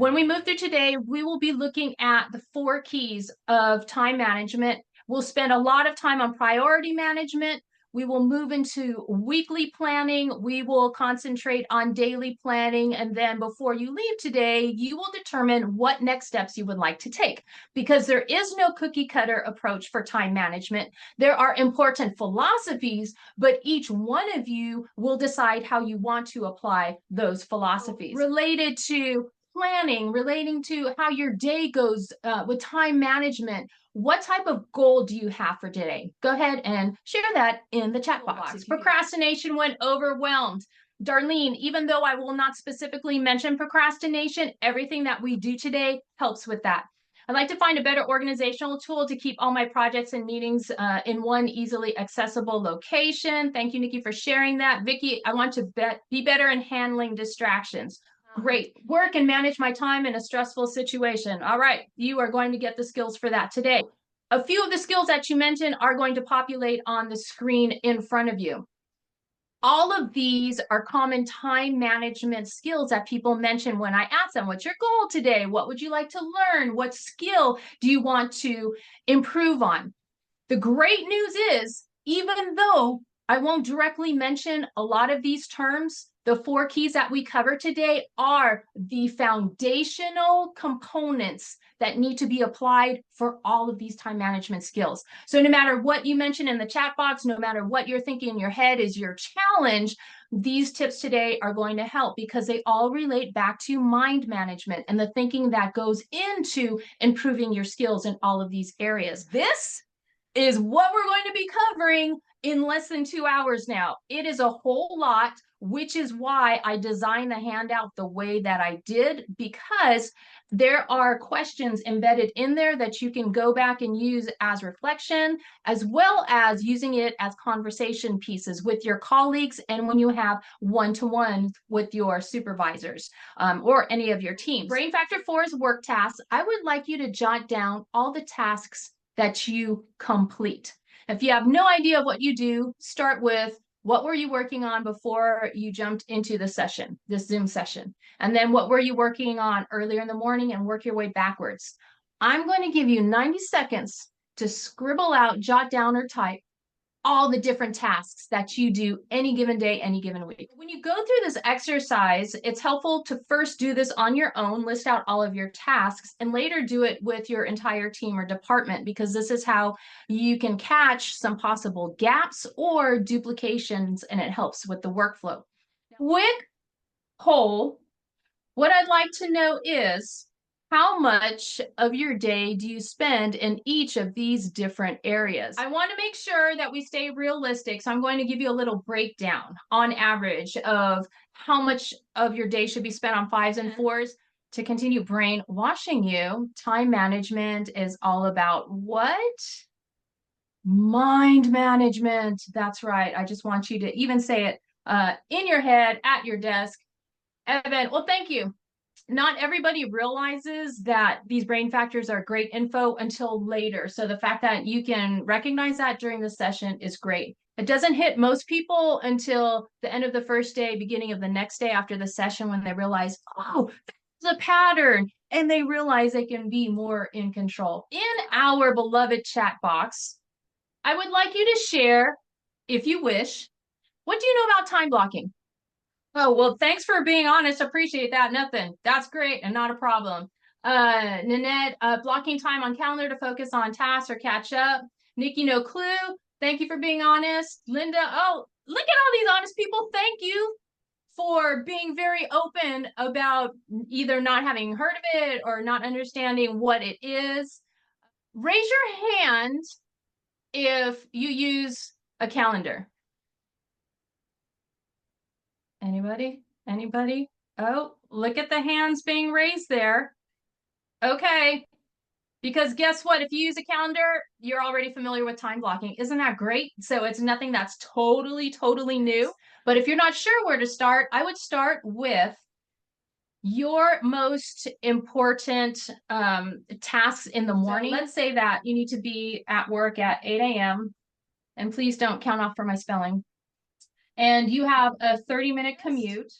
When we move through today, we will be looking at the 4 keys of time management. We'll spend a lot of time on priority management. We will move into weekly planning. We will concentrate on daily planning. And then before you leave today, you will determine what next steps you would like to take, because there is no cookie cutter approach for time management. There are important philosophies, but each one of you will decide how you want to apply those philosophies. Related to planning, relating to how your day goes with time management, what type of goal do you have for today? Go ahead and share that in the chat box. Procrastination when overwhelmed. Darlene, even though I will not specifically mention procrastination, everything that we do today helps with that. I'd like to find a better organizational tool to keep all my projects and meetings in one easily accessible location. Thank you, Nikki, for sharing that. Vicki, I want to be better in handling distractions. Great. Work and manage my time in a stressful situation. All right. You are going to get the skills for that today. A few of the skills that you mentioned are going to populate on the screen in front of you. All of these are common time management skills that people mention when I ask them, what's your goal today? What would you like to learn? What skill do you want to improve on? The great news is, even though I won't directly mention a lot of these terms, the 4 keys that we cover today are the foundational components that need to be applied for all of these time management skills. So no matter what you mention in the chat box, no matter what you're thinking in your head is your challenge, these tips today are going to help because they all relate back to mind management and the thinking that goes into improving your skills in all of these areas. This is what we're going to be covering in less than 2 hours now. It is a whole lot, which is why I designed the handout the way that I did, because there are questions embedded in there that you can go back and use as reflection, as well as using it as conversation pieces with your colleagues and when you have one-to-one with your supervisors or any of your teams. Brain Factor 4 is work tasks. I would like you to jot down all the tasks that you complete. If you have no idea what you do, start with what were you working on before you jumped into the session, this Zoom session? And then what were you working on earlier in the morning, and work your way backwards. I'm going to give you 90 seconds to scribble out, jot down, or type all the different tasks that you do any given day, any given week. When you go through this exercise, it's helpful to first do this on your own, list out all of your tasks, and later do it with your entire team or department, because this is how you can catch some possible gaps or duplications, and it helps with the workflow. Quick poll. What I'd like to know is, how much of your day do you spend in each of these different areas? I want to make sure that we stay realistic, so I'm going to give you a little breakdown on average of how much of your day should be spent on 5s and 4s. To continue brainwashing you, time management is all about what? Mind management. That's right. I just want you to even say it in your head, at your desk. Evan, well, thank you. Not everybody realizes that these brain factors are great info until later. So the fact that you can recognize that during the session is great. It doesn't hit most people until the end of the first day, beginning of the next day after the session, when they realize, oh, there's a pattern, and they realize they can be more in control. In our beloved chat box, I would like you to share, if you wish, what do you know about time blocking? Oh, well, thanks for being honest. Appreciate that. Nothing. That's great and not a problem. Nanette, blocking time on calendar to focus on tasks or catch up. Nikki, no clue. Thank you for being honest. Linda, oh, look at all these honest people. Thank you for being very open about either not having heard of it or not understanding what it is. Raise your hand if you use a calendar. Anybody? Anybody? Oh, look at the hands being raised there. Okay. Because guess what? If you use a calendar, you're already familiar with time blocking. Isn't that great? So it's nothing that's totally new. But if you're not sure where to start, I would start with your most important tasks in the morning. So let's say that you need to be at work at 8 a.m. And please don't count off for my spelling. And you have a 30-minute commute.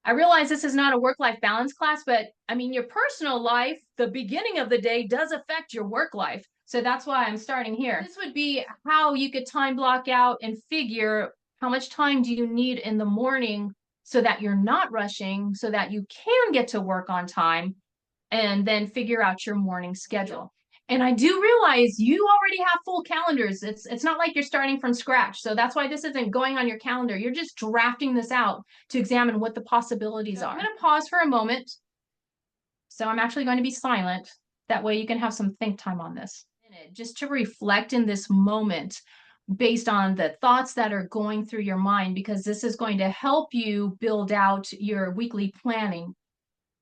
I realize this is not a work-life balance class, but I mean, your personal life, the beginning of the day does affect your work life. So that's why I'm starting here. This would be how you could time block out and figure how much time do you need in the morning so that you're not rushing, so that you can get to work on time, and then figure out your morning schedule. And I do realize you already have full calendars. It's not like you're starting from scratch. So that's why this isn't going on your calendar. You're just drafting this out to examine what the possibilities are. I'm going to pause for a moment. So I'm actually going to be silent. That way you can have some think time on this. Just to reflect in this moment based on the thoughts that are going through your mind, because this is going to help you build out your weekly planning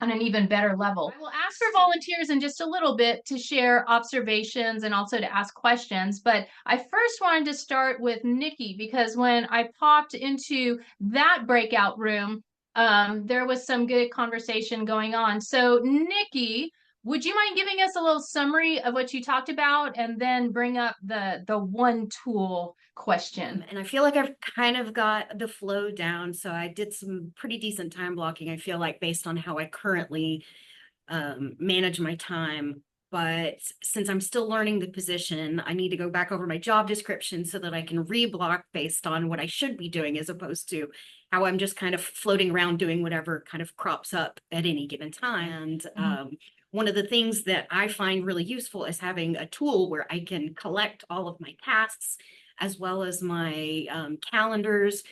on an even better level. I will ask for volunteers in just a little bit to share observations and also to ask questions. But I first wanted to start with Nikki, because when I popped into that breakout room, there was some good conversation going on. So Nikki, would you mind giving us a little summary of what you talked about and then bring up the one tool question? And I feel like I've kind of got the flow down. So I did some pretty decent time blocking, I feel like, based on how I currently manage my time. But since I'm still learning the position, I need to go back over my job description so that I can reblock based on what I should be doing, as opposed to how I'm just kind of floating around doing whatever kind of crops up at any given time. And one of the things that I find really useful is having a tool where I can collect all of my tasks as well as my calendars.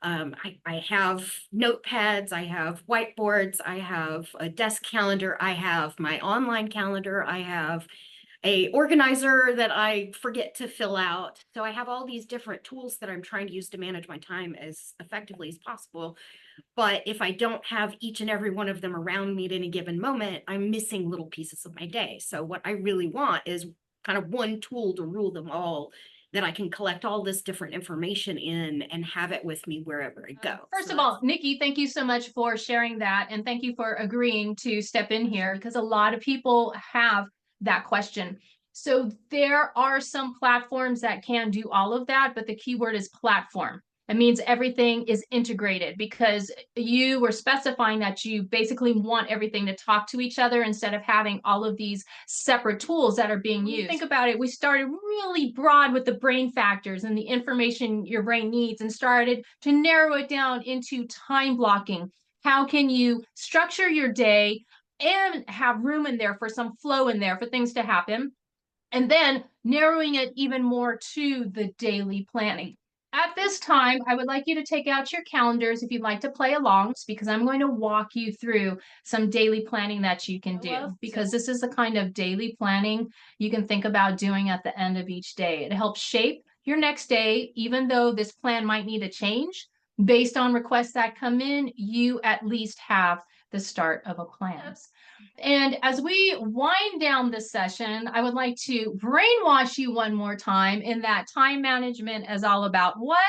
I have notepads, I have whiteboards, I have a desk calendar, I have my online calendar, I have a organizer that I forget to fill out. So I have all these different tools that I'm trying to use to manage my time as effectively as possible. But if I don't have each and every one of them around me at any given moment, I'm missing little pieces of my day. So what I really want is kind of one tool to rule them all, that I can collect all this different information in and have it with me wherever I go. First of all, Nikki, thank you so much for sharing that. And thank you for agreeing to step in here, because a lot of people have that question. So there are some platforms that can do all of that, but the keyword is platform. It means everything is integrated, because you were specifying that you basically want everything to talk to each other instead of having all of these separate tools that are being used. Think about it. We started really broad with the brain factors and the information your brain needs, and started to narrow it down into time blocking. How can you structure your day and have room in there for some flow in there for things to happen? And then narrowing it even more to the daily planning. At this time, I would like you to take out your calendars if you'd like to play along, because I'm going to walk you through some daily planning that you can do, because this is the kind of daily planning you can think about doing at the end of each day. It helps shape your next day. Even though this plan might need a change based on requests that come in, you at least have the start of a plan. And as we wind down this session, I would like to brainwash you one more time in that time management is all about what?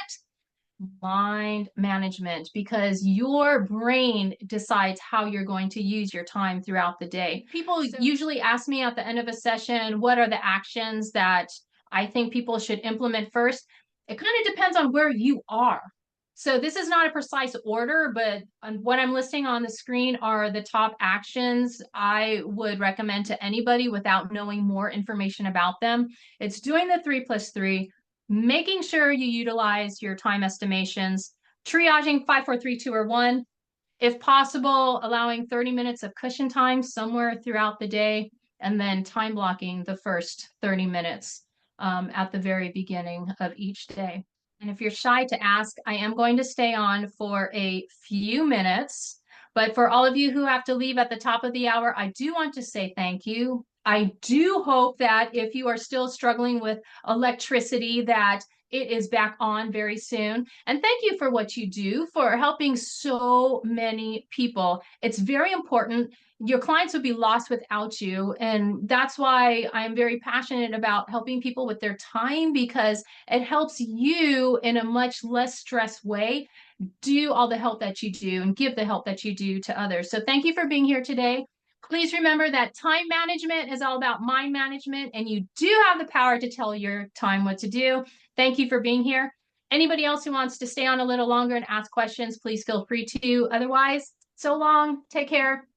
Mind management, because your brain decides how you're going to use your time throughout the day. People usually ask me at the end of a session, what are the actions that I think people should implement first? It kind of depends on where you are. So this is not a precise order, but what I'm listing on the screen are the top actions I would recommend to anybody without knowing more information about them. It's doing the 3+3, making sure you utilize your time estimations, triaging 5, 4, 3, 2, or 1. If possible, allowing 30 minutes of cushion time somewhere throughout the day, and then time blocking the first 30 minutes at the very beginning of each day. And if you're shy to ask, I am going to stay on for a few minutes. But for all of you who have to leave at the top of the hour, I do want to say thank you. I do hope that if you are still struggling with electricity, that it is back on very soon. And thank you for what you do for helping so many people. It's very important. Your clients would be lost without you. And that's why I'm very passionate about helping people with their time, because it helps you in a much less stressed way do all the help that you do and give the help that you do to others. So thank you for being here today. Please remember that time management is all about mind management, and you do have the power to tell your time what to do. Thank you for being here. Anybody else who wants to stay on a little longer and ask questions, please feel free to. Otherwise, So long. Take care.